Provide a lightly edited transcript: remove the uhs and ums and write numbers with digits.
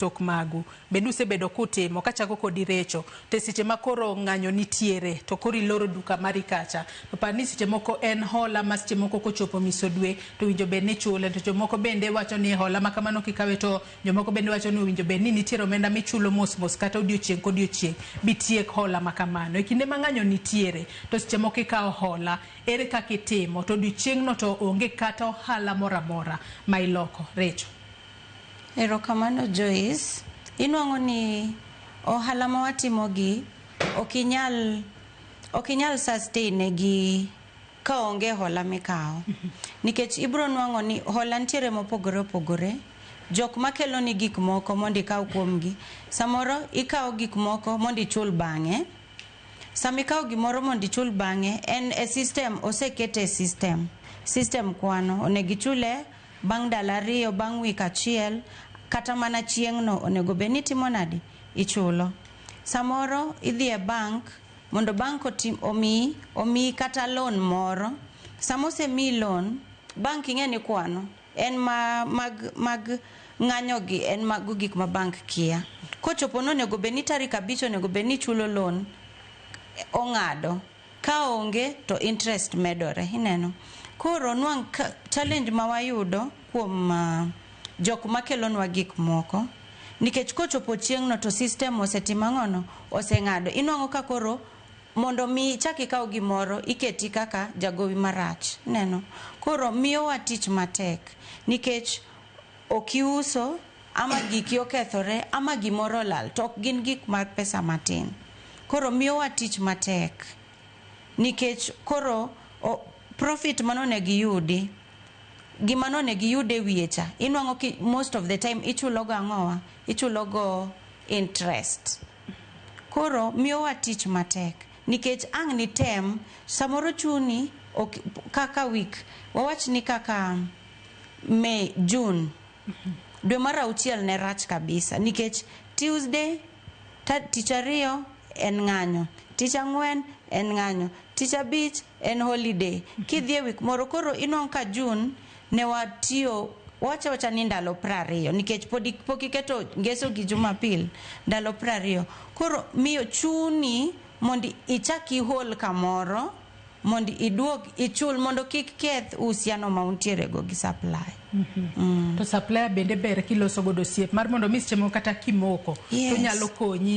tok magu bedu se bedo kutimo kachako kodi recho te siche makoro ng'anyo nitiere to kori loro duka mari kacha to pani siche moko en hola ma siche moko kochopo misodwe to winjo bed ni chule to jomoko bende wacho ni hola ma kamano kikawe to jomoko bende wacho ni winjo bed ni nitiere omenda michulo mos kata odiochieng' kodiochieng' bitiek hola ma kamano e kinde ma ng'anyo nitiere to siche moko ikawo hola ere kaka itimo to odiochieng' no to onge kata ohala moramora ma iloko recho. Erokamano Joyce, inwango ni ohala ma watimo gi okinyal sustain gi ka onge hola mikao. Nikech ibro nwango ni hola ntiere mopogore opogore. Jok makelo ni gik moko mondi ikaw kuom gi. Samoro ikaw gik moko mondi chul bang'e. Sami ikaw gimoro mondi chul bang'e en e system osekete system. System kwano onegi chule bang' dala riyo bang' wik achiel kata mana chieng' no onego beni timo nadi ichulo. Samoro idhi e bank mondo bank omi kata loan moro. Samose mi loan bank ing'eni kwano en mag ng'anyo gi en mag gik ma bank kia. Kochopo no onego beni tarik 5 onego beni chulo loan ong'ado ka onge to interest medore ineno. Koro nwang' challenge ma wayudo kuom jok makelonwa gik moko nikech kochopo chieng' no to system osetima ng'ono oseng'ado inwang'o ka koro mondo mi chaki ikaw gimoro iketi kaka jagowi marach neno. Koro miyo wa tich matek nikech okiuso ama giki okethore ama gimoro lal to ok gin gik mar pesa matin. Koro miyo wa tich matek nikech koro profit manone giyudi gima none giyude wiecha inwango ki most of the time ichulo go ang'owa ichulo go interest. Koro miyo wa tich matek nikech ang' ni tem samoro chuni kaka week wawach ni kaka May June dwe mar 6 ne rach kabisa nikech Tuesday tich ariyo en ng'anyo tich ang'wen en ng'anyo tich abich en holiday kidhie week moro. Koro inwango ka June ne watiyo wacha ni ndalo 20 nikech pok iketo ngeso gi Jumapil ndalo 20. Koro miyo chuni mondi ichaki hol kamoro mondi iduog ichul mondo kik keth usiano ma untiere go gi supply. To supply bende ber kiloso godo siep mar mondo misichemo kata kimoko to nyalo konyi